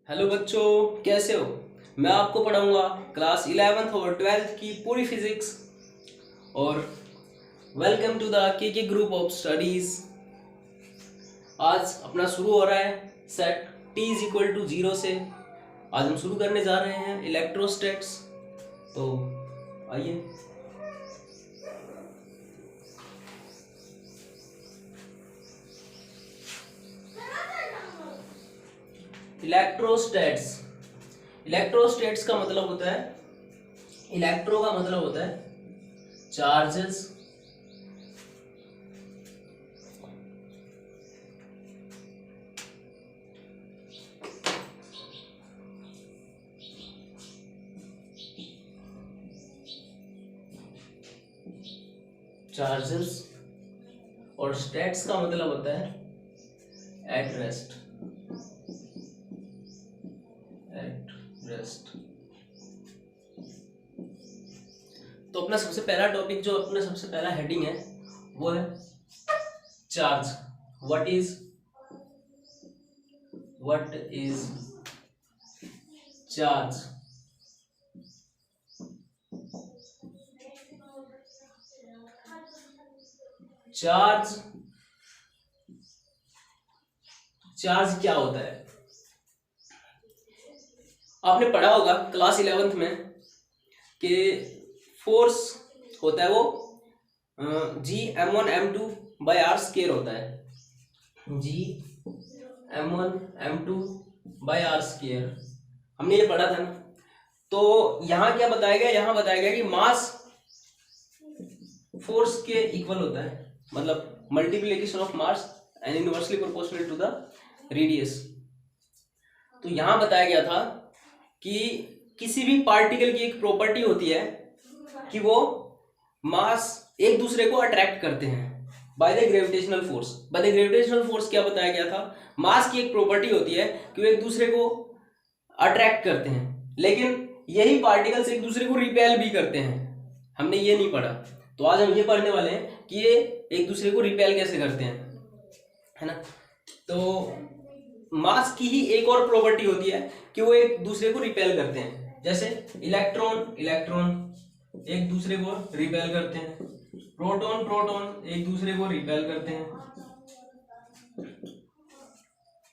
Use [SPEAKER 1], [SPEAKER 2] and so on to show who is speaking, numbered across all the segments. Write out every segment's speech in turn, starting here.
[SPEAKER 1] Hello बच्चों, कैसे हो। मैं आपको पढ़ाऊंगा क्लास 11th और 12th की पूरी फिजिक्स। और welcome to the K group of studies. आज अपना शुरू हो रहा है set t is equal to 0 से। आज हम शुरू करने जा रहे हैं इलेक्ट्रोस्टैट्स। तो आइए। इलेक्ट्रोस्टैट्स इलेक्ट्रोस्टैट्स का मतलब होता है, इलेक्ट्रो का मतलब होता है चार्जेस, चार्जेस और स्टैट्स का मतलब होता है एट रेस्ट। At rest. तो अपना सबसे पहला टॉपिक, जो अपना सबसे पहला हेडिंग है, वो है charge. What is charge. Charge charge क्या होता है। आपने पढ़ा होगा क्लास 11th में कि फोर्स होता है वो G m1m2/r² होता है। G m1m2/r²। हमने ये पढ़ा था ना। तो यहां क्या बताया गया, यहां बताया गया कि मास फोर्स के इक्वल होता है, मतलब multiplication of mass and inversely proportional to the radius. तो यहां बताया गया था कि किसी भी पार्टिकल की एक प्रॉपर्टी होती है कि वो मास एक दूसरे को अट्रैक्ट करते हैं by the gravitational force. By the gravitational force क्या बताया गया था, मास की एक प्रॉपर्टी होती है कि वो एक दूसरे को अट्रैक्ट करते हैं, लेकिन यही पार्टिकल्स एक दूसरे को रिपेल भी करते हैं। हमने ये नहीं पढ़ा, तो आज हम ये पढ़ने वाले हैं कि ये एक दूसरे को रिपेल कैसे करते हैं, है ना। तो मास की ही एक और प्रॉपर्टी होती है कि वो एक दूसरे को रिपेल करते हैं। जैसे इलेक्ट्रॉन एक दूसरे को रिपेल करते हैं, प्रोटॉन एक दूसरे को रिपेल करते हैं,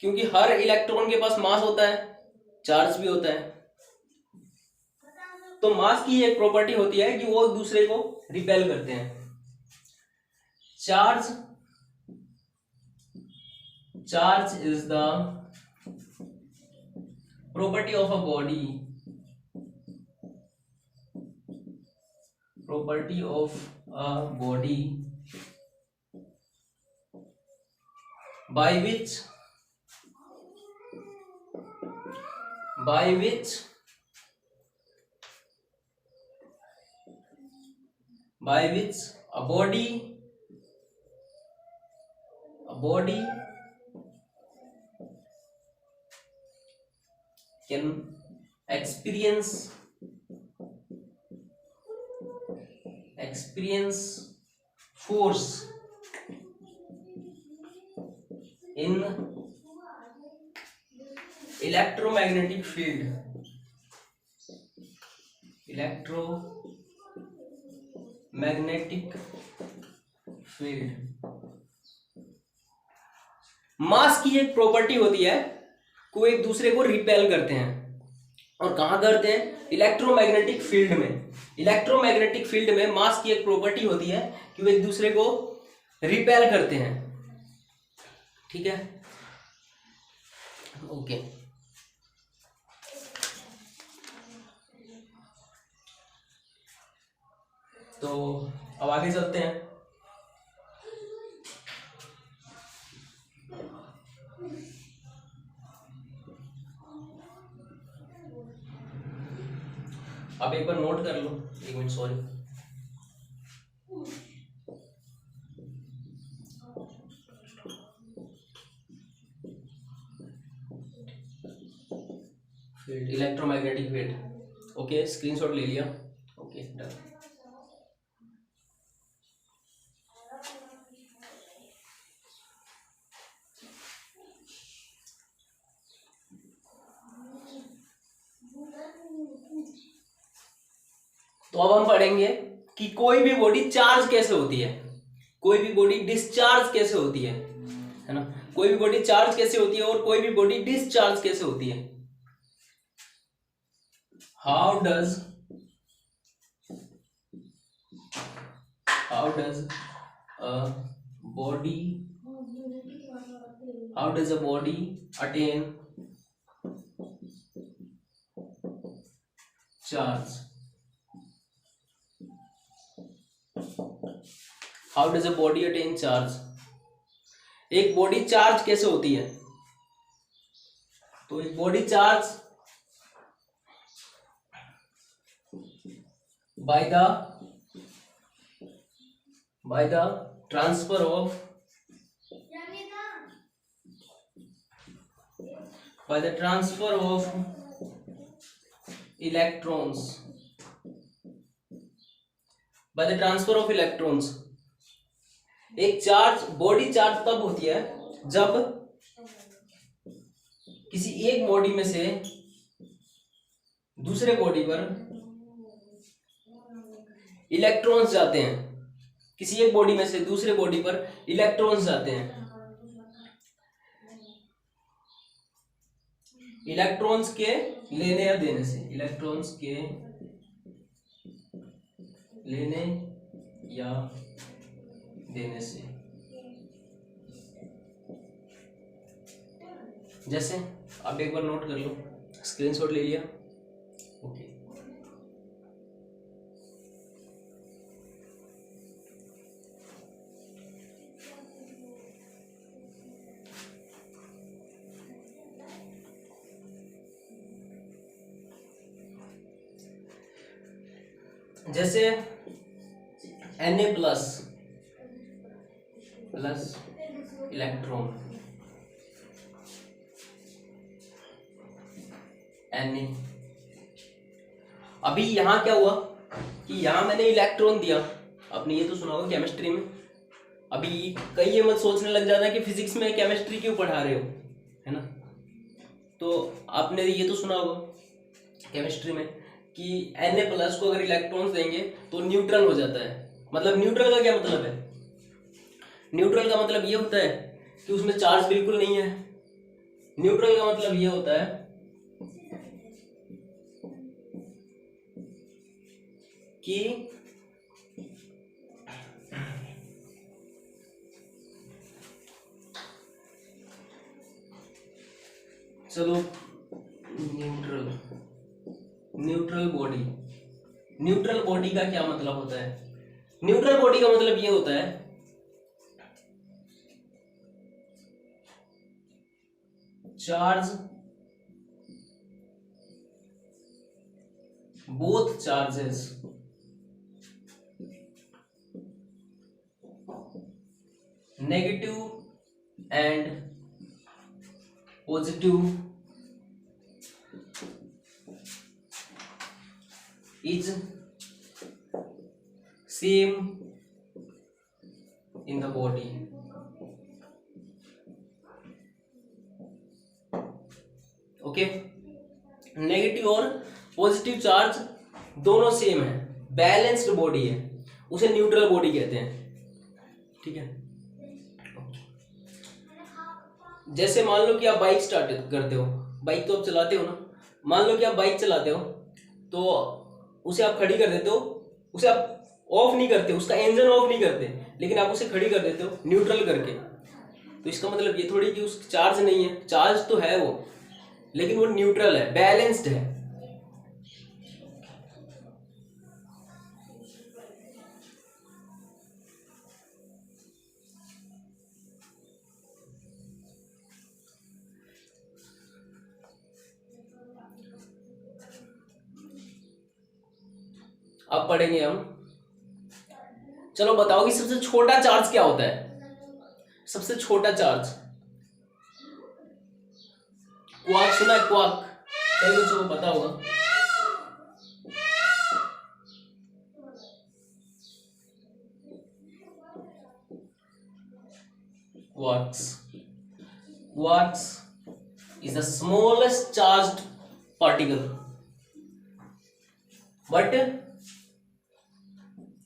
[SPEAKER 1] क्योंकि हर इलेक्ट्रॉन के पास मास होता है, चार्ज भी होता है। तो मास की एक प्रॉपर्टी होती है कि वो एक दूसरे को रिपेल करते हैं। Charge is the property of a body by which a body can experience force in electromagnetic field मास की एक प्रॉपर्टी होती है कि वो एक दूसरे को रिपेल करते हैं। और कहां करते हैं, इलेक्ट्रोमैग्नेटिक फील्ड में। इलेक्ट्रोमैग्नेटिक फील्ड में मास की एक प्रॉपर्टी होती है कि वो एक दूसरे को रिपेल करते हैं। ठीक है, ओके। तो अब आगे चलते हैं। अब एक बार नोट कर लो, एक minute, sorry. Field, electromagnetic field, okay, screenshot ले लिया, ओके, डन। तो अब हम पढ़ेंगे कि कोई भी बॉडी चार्ज कैसे होती है, कोई भी बॉडी डिस्चार्ज कैसे होती है ना, कोई भी बॉडी चार्ज कैसे होती है और कोई भी बॉडी डिस्चार्ज कैसे होती है। How does a body attain charge? How does a body attain charge? एक बॉडी चार्ज कैसे होती है? तो एक body charge by the transfer of electrons, एक चार्ज, बॉडी चार्ज तब होती है जब किसी एक बॉडी में से दूसरे बॉडी पर इलेक्ट्रॉन्स जाते हैं, किसी एक बॉडी में से दूसरे बॉडी पर इलेक्ट्रॉन्स जाते हैं। इलेक्ट्रॉन्स के लेने या देने से, इलेक्ट्रॉन्स के लेने या देने से। जैसे आप एक बार नोट कर लो, स्क्रीनशॉट ले लिया, ओके। जैसे Na प्लस इलेक्ट्रॉन, Na, अभी यहां क्या हुआ कि यहां मैंने इलेक्ट्रॉन दिया, आपने ये तो सुना होगा केमिस्ट्री में। अभी कई ये मत सोचने लग जाना कि फिजिक्स में केमिस्ट्री क्यों पढ़ा रहे हो, है ना। तो आपने ये तो सुना होगा केमिस्ट्री में कि Na प्लस को अगर इलेक्ट्रॉन्स देंगे तो न्यूट्रल हो जाता है। मतलब न्यूट्रल का क्या मतलब है? न्यूट्रल का मतलब ये होता है कि उसमें चार्ज बिल्कुल नहीं है। न्यूट्रल का मतलब ये होता है कि चलो न्यूट्रल बॉडी का क्या मतलब होता है? न्यूट्रल बॉडी का मतलब ये होता है charge, both charges negative and positive is same in the body. Okay, negative और पॉजिटिव चार्ज दोनों सेम है, बैलेंस्ड बॉडी है, उसे न्यूट्रल बॉडी कहते हैं। ठीक है, जैसे मान लो कि आप बाइक स्टार्ट करते हो, बाइक तो आप चलाते हो ना। मान लो कि आप बाइक चलाते हो तो उसे आप खड़ी कर देते हो, उसे आप ऑफ नहीं करते, उसका इंजन ऑफ नहीं करते, लेकिन आप उसे खड़ी कर देते हो न्यूट्रल करके। तो इसका मतलब ये थोड़ी कि उस चार्ज नहीं है, चार्ज तो है वो, लेकिन वो न्यूट्रल है, बैलेंस्ड है। अब पढ़ेंगे हम, चलो बताओ कि सबसे छोटा चार्ज क्या होता है? सबसे छोटा चार्ज, क्वार्क सुना है? क्वार्क कई बच्चों को पता होगा। Quarks is the smallest charged particle, but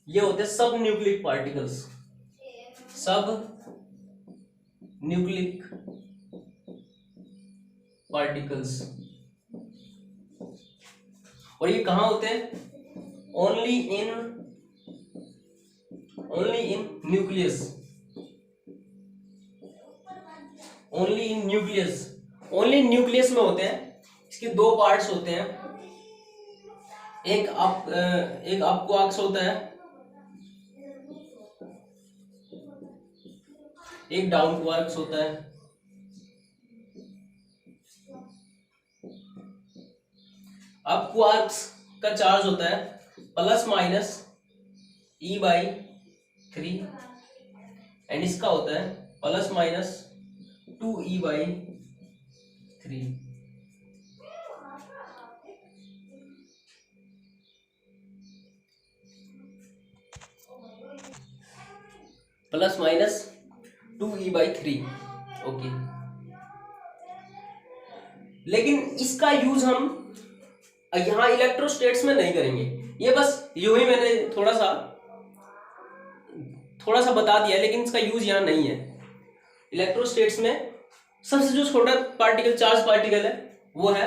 [SPEAKER 1] ये होते हैं सब न्यूक्लिक पार्टिकल्स, सब न्यूक्लिक पार्टिकल्स। और ये कहाँ होते हैं? Only in nucleus, only in nucleus, only nucleus में होते हैं। इसके दो पार्ट्स होते हैं, एक अप क्वार्क्स होता है, एक डाउन क्वार्क्स होता है। अप क्वार्क्स का चार्ज होता है +-E/3 एंड इसका होता है +-2E/3। +-2E/3 okay. लेकिन इसका यूज हम यहाँ इलेक्ट्रोस्टेट्स में नहीं करेंगे। ये बस यूं ही मैंने थोड़ा सा बता दिया, लेकिन इसका यूज यहाँ नहीं है। इलेक्ट्रोस्टेट्स में सबसे जो छोटा पार्टिकल, चार्ज पार्टिकल है, वो है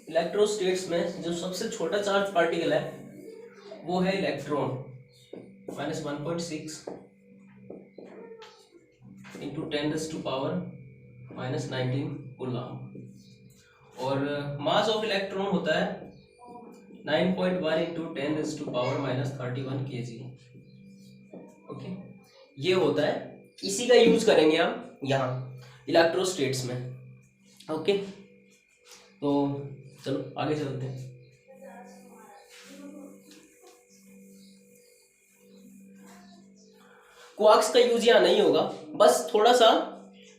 [SPEAKER 1] इलेक्ट्रोस्टेट्स में जो सबसे छोटा चार्ज पार्टिकल है वो है इलेक्ट्रॉन, -1.6 × 10⁻⁻19 कूलम। और मास ऑफ इलेक्ट्रॉन होता है 9.1 × 10⁻⁻31 kg। ओके, ये होता है, इसी का यूज करेंगे हम यहाँ इलेक्ट्रोस्टेट्स में। ओके, तो चलो आगे चलते हैं। क्वार्क्स का यूज यहाँ नहीं होगा, बस थोड़ा सा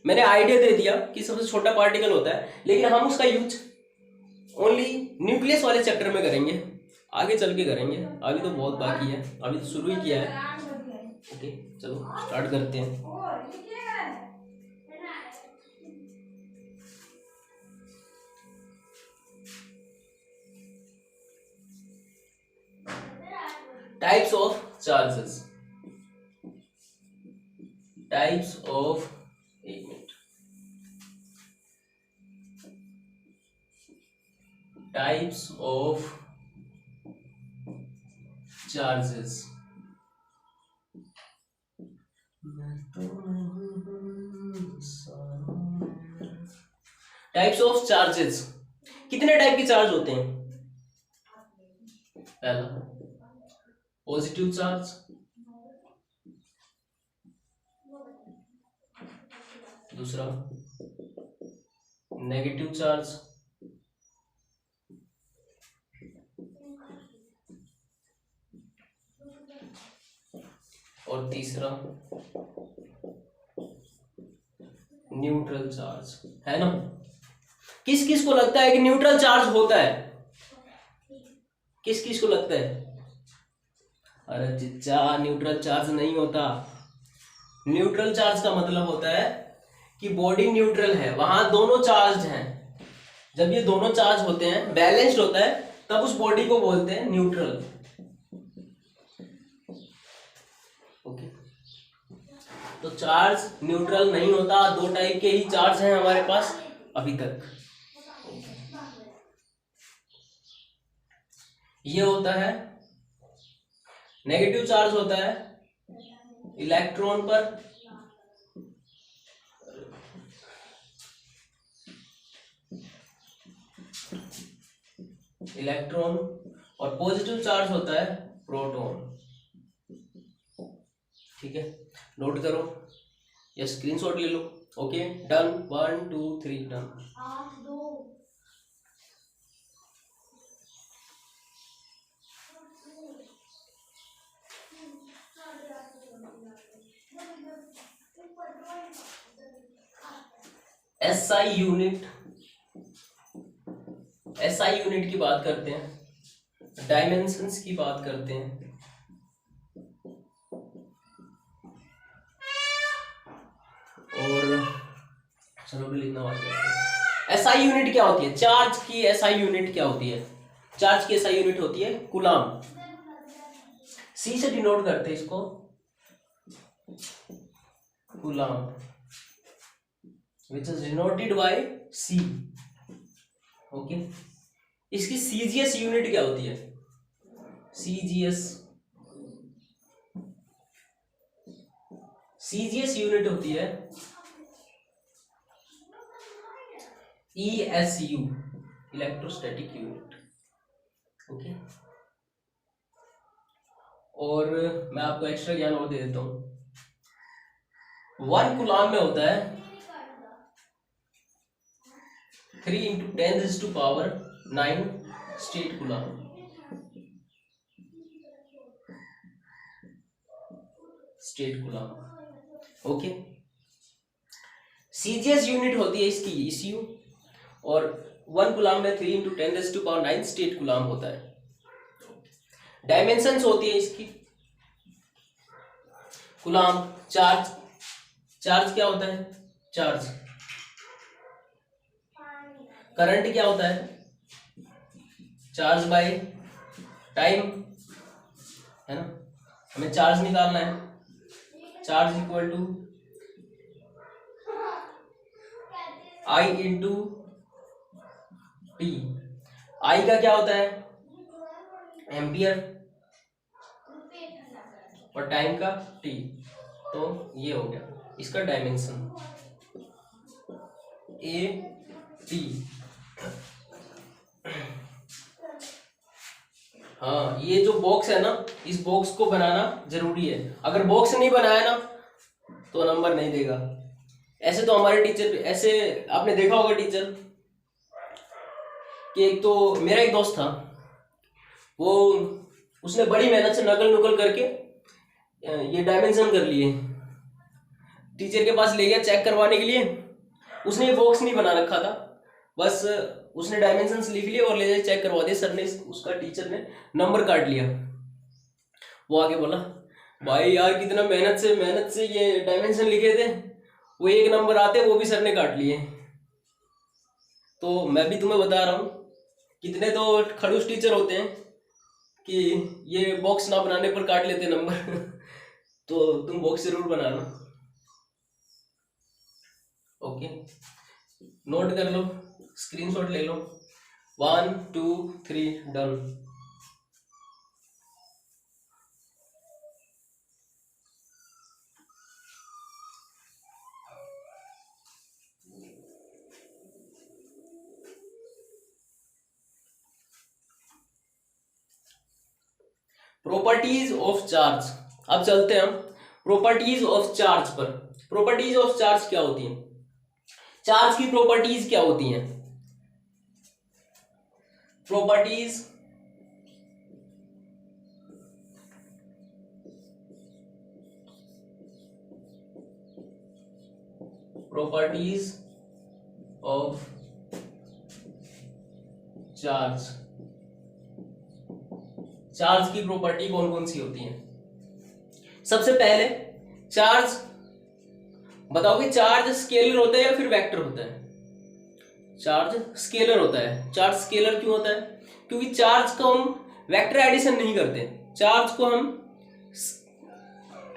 [SPEAKER 1] मैंने आइडिया दे दिया कि सबसे छोटा पार्टिकल होता है, लेकिन हम उसका यूज ओनली न्यूक्लियस वाले चैप्टर में करेंगे, आगे चल के करेंगे। अभी तो बहुत बाकी है, अभी तो शुरू ही किया है। ओके, चलो स्टार्ट करते हैं। Types of charges, types of, एक minute, types of charges. Types of charges, कितने टाइप के चार्ज होते हैं? पहला पॉजिटिव चार्ज, दूसरा नेगेटिव चार्ज, और तीसरा न्यूट्रल चार्ज, है ना? किस किस को लगता है कि न्यूट्रल चार्ज होता है? किस किस को लगता है? अरे चिच्चा, न्यूट्रल चार्ज नहीं होता। न्यूट्रल चार्ज का मतलब होता है कि बॉडी न्यूट्रल है, वहां दोनों चार्ज हैं। जब ये दोनों चार्ज होते हैं, बैलेंस्ड होता है, तब उस बॉडी को बोलते हैं न्यूट्रल। ओके, तो चार्ज न्यूट्रल नहीं होता, दो टाइप के ही चार्ज हैं हमारे पास अभी तक। ये होता है नेगेटिव चार्ज, होता है इलेक्ट्रॉन पर, इलेक्ट्रॉन, और पॉजिटिव चार्ज होता है प्रोटॉन। ठीक है, नोट करो या स्क्रीनशॉट ले लो। Okay, done, 1 2 3 done. SI unit, SI unit की बात करते हैं, डायमेंशंस की बात करते हैं। और चलो भी लिखना बात करते हैं। एसआई यूनिट क्या होती है? चार्ज की एसआई यूनिट क्या होती है? चार्ज की एसआई यूनिट होती है कूलाम। सी से डिनोट करते हैं इसको, coulomb, which is denoted by C. Okay, इसकी सीजीएस यूनिट क्या होती है? सीजीएस यूनिट होती है ESU, इलेक्ट्रोस्टैटिक यूनिट। ओके, और मैं आपको एक्स्ट्रा ज्ञान और दे देता हूं। 1 कूलाम में होता है 3 × 10⁹ state coulomb. Okay, CGS unit होती है इसकी ECU, और 1 कूलाम में 3 × 10⁹ स्टेट कूलाम होता है। डायमेंशंस होती है इसकी, कूलाम, चार्ज क्या होता है? चार्ज। करंट क्या होता है? चार्ज बाय टाइम, है ना। हमें चार्ज निकालना है, charge equal to I × T। I का क्या होता है? एम्पियर, और टाइम का T। तो ये हो गया इसका डायमेंशन AT। हाँ, ये जो बॉक्स है ना, इस बॉक्स को बनाना जरूरी है। अगर बॉक्स नहीं बनाया ना तो नंबर नहीं देगा। ऐसे तो हमारे टीचर, ऐसे आपने देखा होगा टीचर कि एक तो मेरा एक दोस्त था, वो उसने बड़ी मेहनत से नकल नुकल करके ये डायमेंशन कर लिए, टीचर के पास ले गया चेक करवाने के लिए। उसने ये बॉक्स नहीं बना रखा था, बस उसने डायमेंशंस लिख लिए और ले जाके चेक करवा दिया। सर ने, उसका टीचर ने नंबर काट लिया। वो आगे बोला, भाई यार कितना मेहनत से ये डायमेंशन लिखे थे, वो 1 नंबर आते वो भी सर ने काट लिए। तो मैं भी तुम्हें बता रहा हूँ, कितने तो खड़ूस टीचर होते हैं कि ये बॉक्स ना बनाने पर काट लेते नंबर। तो तुम बॉक्स जरूर बनाना। ओके, नोट कर लो, स्क्रीनशॉट ले लो। 1 2 3 डन। Properties of charge. अब चलते हैं हम प्रॉपर्टीज ऑफ चार्ज पर। प्रॉपर्टीज ऑफ चार्ज क्या होती हैं? चार्ज की प्रॉपर्टीज क्या होती हैं? Properties of charge. चार्ज की प्रॉपर्टी कौन कौन सी होती है? सबसे पहले चार्ज बताओगे, चार्ज स्केलर होता है या फिर वेक्टर होता है? चार्ज स्केलर होता है। चार्ज स्केलर क्यों होता है? क्योंकि चार्ज को हम वेक्टर एडिशन नहीं करते, चार्ज को हम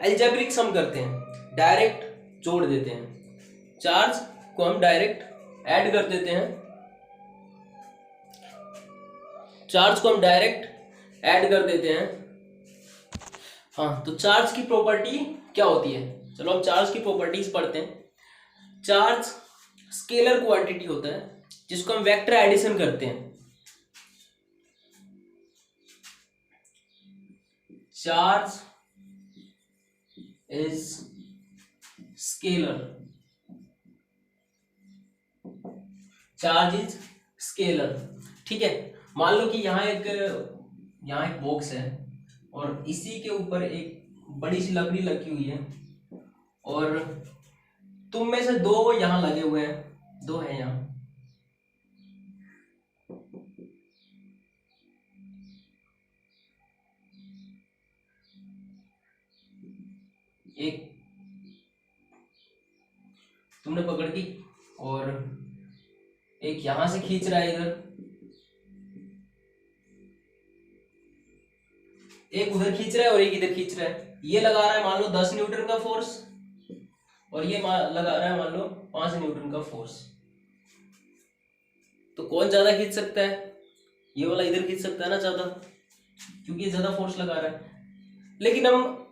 [SPEAKER 1] अलजेब्रिक सम करते हैं, डायरेक्ट जोड़ देते हैं। चार्ज को हम डायरेक्ट ऐड कर देते हैं, चार्ज को हम डायरेक्ट ऐड कर देते हैं। हाँ, तो चार्ज की प्रॉपर्टी क्या होती है? चलो हम चार्ज की प्रॉपर्टीज पढ़ते हैं। चार्ज स्केलर क्वांटिटी होता है जिसको हम वेक्टर एडिशन करते हैं। Charge is scalar. Charge is scalar, ठीक है। मान लो कि यहाँ एक बॉक्स है और इसी के ऊपर एक बड़ी सी लकड़ी लगी हुई है, और तुम में से 2 यहाँ लगे हुए हैं, 2 हैं यहाँ। एक तुमने पकड़ की और एक यहां से खींच रहा है इधर, एक उधर खींच रहा है और एक इधर खींच रहा है। ये लगा रहा है मान लो 10 न्यूटन का फोर्स और ये लगा रहा है मान लो 5 न्यूटन का फोर्स। तो कौन ज्यादा खींच सकता है? ये वाला इधर खींच सकता है ना ज्यादा, क्योंकि ये ज्यादा फोर्स लगा रहा है। लेकिन हम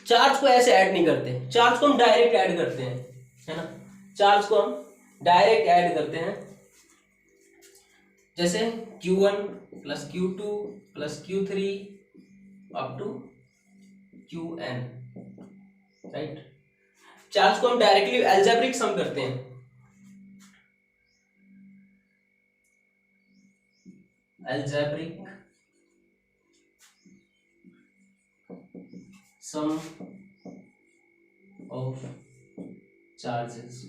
[SPEAKER 1] चार्ज को ऐसे ऐड नहीं करते, चार्ज को हम डायरेक्ट ऐड करते हैं, है ना। चार्ज को हम डायरेक्ट ऐड करते हैं, जैसे Q1 plus Q2 plus Q3 up to Qn, right. Charge को हम डायरेक्टली अलजेब्रिक सम करते हैं, algebraic sum of charges.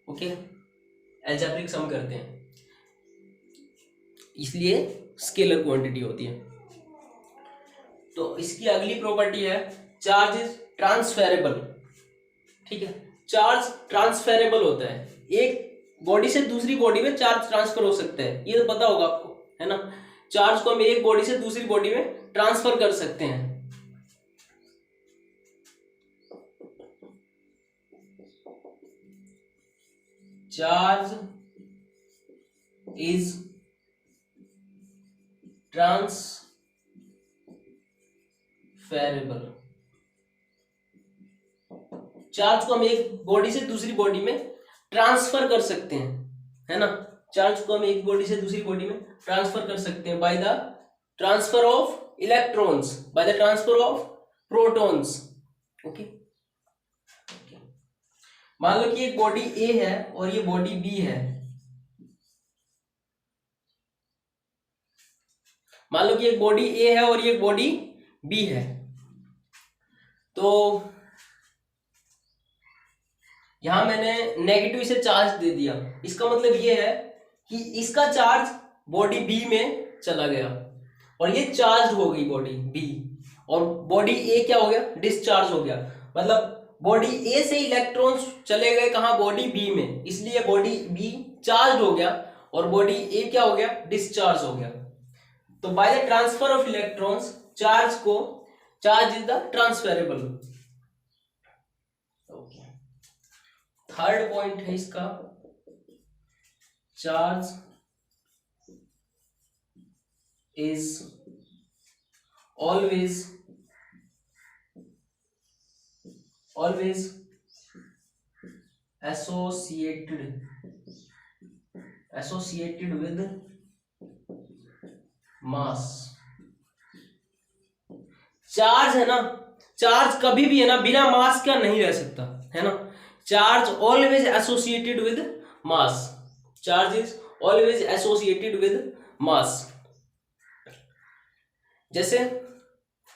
[SPEAKER 1] Okay, algebraic sum करते हैं, इसलिए स्केलर क्वांटिटी होती है। तो इसकी अगली प्रॉपर्टी है चार्ज इज ट्रांसफेरेबल। ठीक है, चार्ज ट्रांसफेरेबल होता है, एक बॉडी से दूसरी बॉडी में चार्ज ट्रांसफर हो सकता है, ये तो पता होगा आपको, है ना। चार्ज को हम एक बॉडी से दूसरी बॉडी में ट्रांसफर कर सकते हैं। चार्ज इज ट्रांसफेरेबल, चार्ज को हम एक बॉडी से दूसरी बॉडी में ट्रांसफर कर सकते हैं, है ना। चार्ज को हम एक बॉडी से दूसरी बॉडी में ट्रांसफर कर सकते हैं bye the transfer of electrons, bye the transfer of protons. Okay, मान लो कि एक बॉडी ए है और ये बॉडी बी है। मान लो कि एक बॉडी ए है और ये बॉडी बी है। तो यहां मैंने नेगेटिव से चार्ज दे दिया, इसका मतलब ये है कि इसका चार्ज बॉडी बी में चला गया और ये चार्ज हो गई बॉडी बी, और बॉडी ए क्या हो गया? डिस्चार्ज हो गया। मतलब बॉडी ए से इलेक्ट्रॉन्स चले गए कहां? बॉडी बी में, इसलिए बॉडी बी चार्ज हो गया और बॉडी ए क्या हो गया? डिस्चार्ज हो गया। तो by the transfer of electrons charge is the transferable. Okay, third point है इसका, charge is always associated with mass. Charge है ना, चार्ज कभी भी है ना बिना मास का नहीं रह सकता, है ना। Charge always associated with mass, charge is always associated with mass. जैसे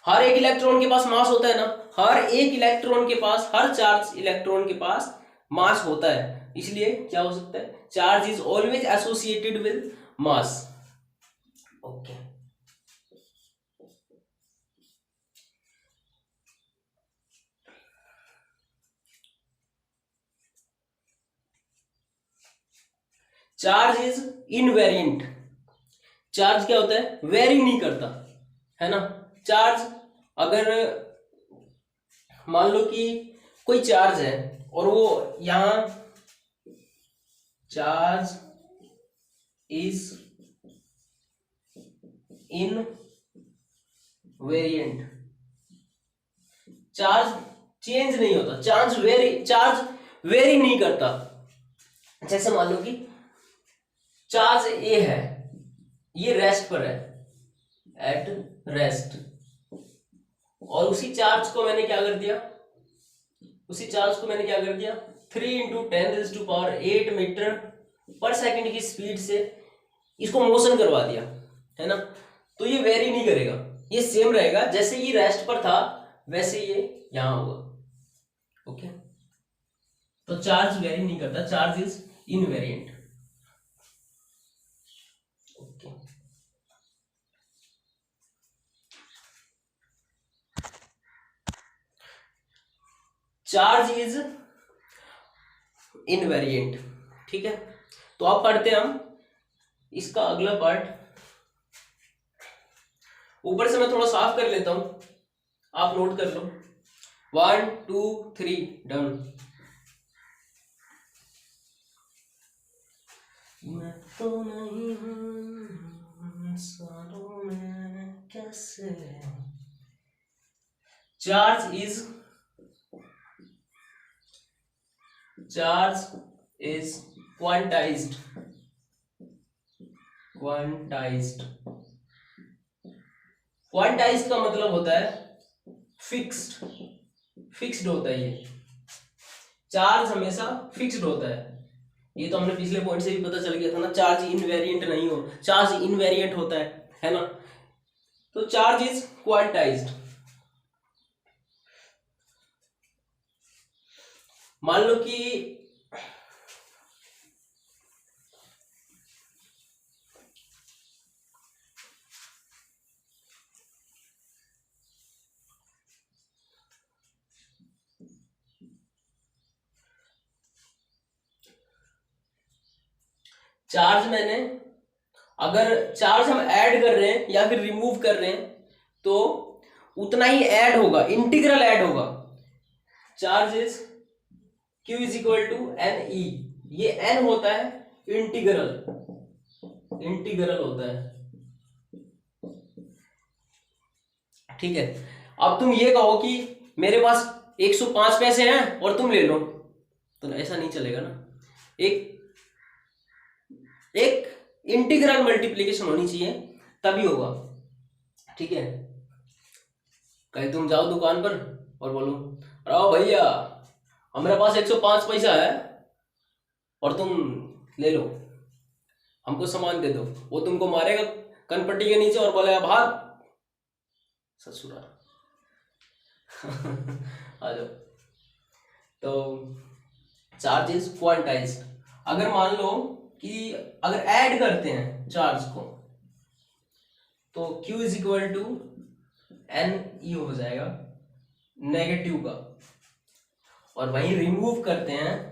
[SPEAKER 1] हर एक इलेक्ट्रॉन के पास मास होता है ना, हर एक इलेक्ट्रॉन के पास, हर चार्ज इलेक्ट्रॉन के पास मास होता है, इसलिए क्या हो सकता है? Charge is always associated with mass. Okay, charge is invariant. Charge क्या होता है? वेरी नहीं करता, है ना। चार्ज अगर मान लो कि कोई चार्ज है और वो यहां charge is invariant, charge change नहीं होता, चार्ज वेरी नहीं करता। जैसे मान लो कि चार्ज ए है, ये रेस्ट पर है, एट रेस्ट, और उसी चार्ज को मैंने क्या कर दिया? 3 × 10⁸ मीटर पर सेकंड की स्पीड से इसको मोशन करवा दिया, है ना। तो ये वेरी नहीं करेगा, ये सेम रहेगा, जैसे ये रेस्ट पर था वैसे ये यहां होगा। ओके, तो चार्ज वेरी नहीं करता, charge is invariant. Okay, charge is invariant, ठीक है। तो अब पढ़ते हैं हम इसका अगला पार्ट ऊपर से मैं थोड़ा साफ कर लेता हूं, आप नोट कर लो। 1 2 3 डन। मैं तो नहीं हूं सालों में कैसे। Charge is quantized. क्वांटाइज्ड का मतलब होता है फिक्स्ड होता है। ये चार्ज हमेशा फिक्स्ड होता है। ये तो हमने पिछले पॉइंट से भी पता चल गया था ना, चार्ज इनवेरिएंट नहीं हो, चार्ज इनवेरिएंट होता है ना। तो चार्ज इज क्वांटाइज्ड। मान लो कि चार्ज अगर चार्ज हम ऐड कर रहे हैं या फिर रिमूव कर रहे हैं तो उतना ही ऐड होगा, इंटीग्रल ऐड होगा। Charge is Q is equal to N E. ये एन होता है इंटीग्रल होता है, ठीक है। अब तुम ये कहो कि मेरे पास 105 पैसे हैं और तुम ले लो, तो ऐसा नहीं चलेगा ना। एक इंटीग्रल मल्टीप्लीकेशन होनी चाहिए तभी होगा, ठीक है। कहीं तुम जाओ दुकान पर और बोलो अरे भैया हमारे पास 105 पैसा है और तुम ले लो, हमको सामान दे दो, वो तुमको मारेगा कनपट्टी के नीचे और बोलेगा भाग ससुरा। आ जाओ। तो चार्ज इज क्वांटाइज्ड। अगर मान लो कि अगर ऐड करते हैं चार्ज को तो Q is equal to N E हो जाएगा नेगेटिव का, और वहीं रिमूव करते हैं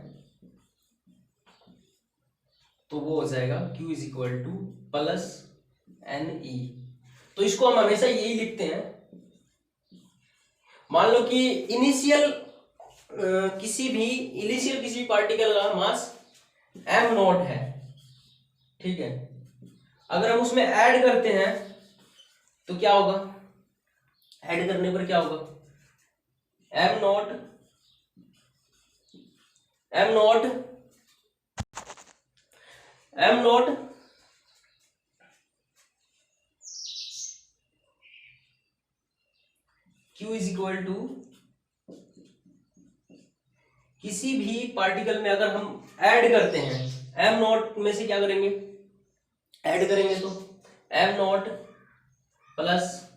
[SPEAKER 1] तो वो हो जाएगा Q is equal to plus N E. तो इसको हम हमेशा यही लिखते हैं। मान लो कि इनिशियल किसी पार्टिकल का मास m नॉट है, ठीक है। अगर हम उसमें ऐड करते हैं तो क्या होगा, ऐड करने पर क्या होगा, m not Q is equal to किसी भी पार्टिकल में अगर हम ऐड करते हैं m नॉट में से क्या करेंगे, ऐड करेंगे तो m not plus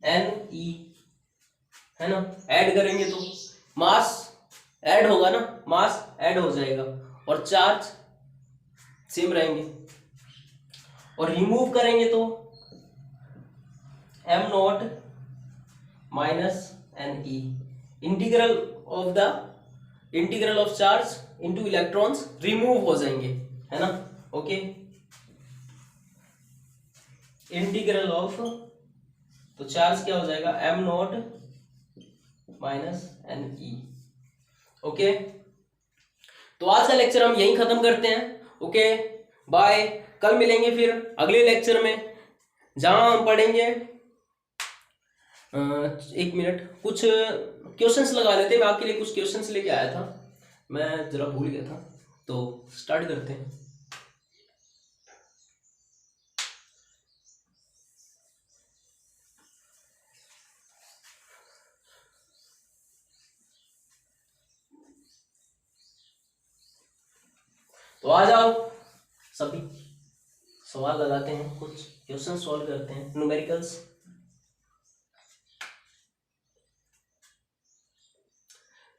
[SPEAKER 1] N E, है ना। ऐड करेंगे तो मास ऐड होगा ना, मास ऐड हो जाएगा और चार्ज सेम रहेंगे। और रिमूव करेंगे तो m not minus N E. Integral of charge into electrons remove हो जाएंगे, है ना। ओके, इंटीग्रल ऑफ, तो चार्ज क्या हो जाएगा m not minus N E. Okay, तो आज का लेक्चर हम यहीं खत्म करते हैं। ओके बाय, कल मिलेंगे फिर अगले लेक्चर में जहां हम पढ़ेंगे। एक मिनट, कुछ क्वेश्चंस लगा लेते हैं। मैं आपके लिए कुछ क्वेश्चंस लेके आया था, मैं जरा भूल गया था, तो स्टार्ट करते हैं। तो आ जाओ सभी, सवाल लगाते हैं, कुछ क्वेश्चन सॉल्व करते हैं।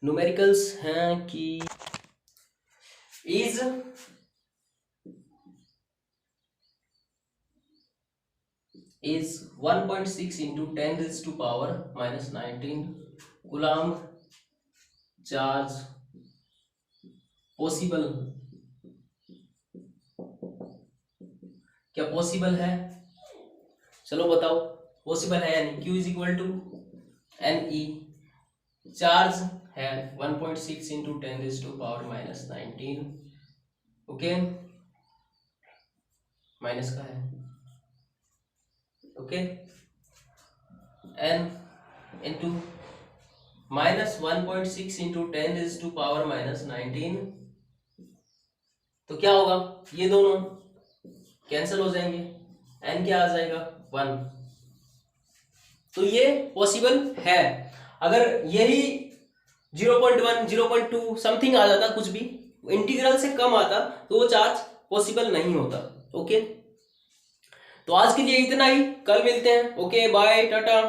[SPEAKER 1] न्यूमेरिकल्स हैं कि is 1.6 into 10⁻⁻⁹ coulomb charge possible क्या पॉसिबल है? चलो बताओ, पॉसिबल है या नहीं? Q is equal to N E, charge है 1.6 इंटू 10⁻⁻19, ओके, माइनस का है, ओके, एन इंटू -1.6 इंटू 10⁻⁻19, तो क्या होगा? ये दोनों कैंसिल हो जाएंगे, एन क्या आ जाएगा? 1। तो ये पॉसिबल है। अगर यही 0.1 0.2 समथिंग आ जाता, कुछ भी इंटीग्रल से कम आता, तो वो चार्ज पॉसिबल नहीं होता। ओके, तो आज के लिए इतना ही, कल मिलते हैं। Okay, bye, Tata.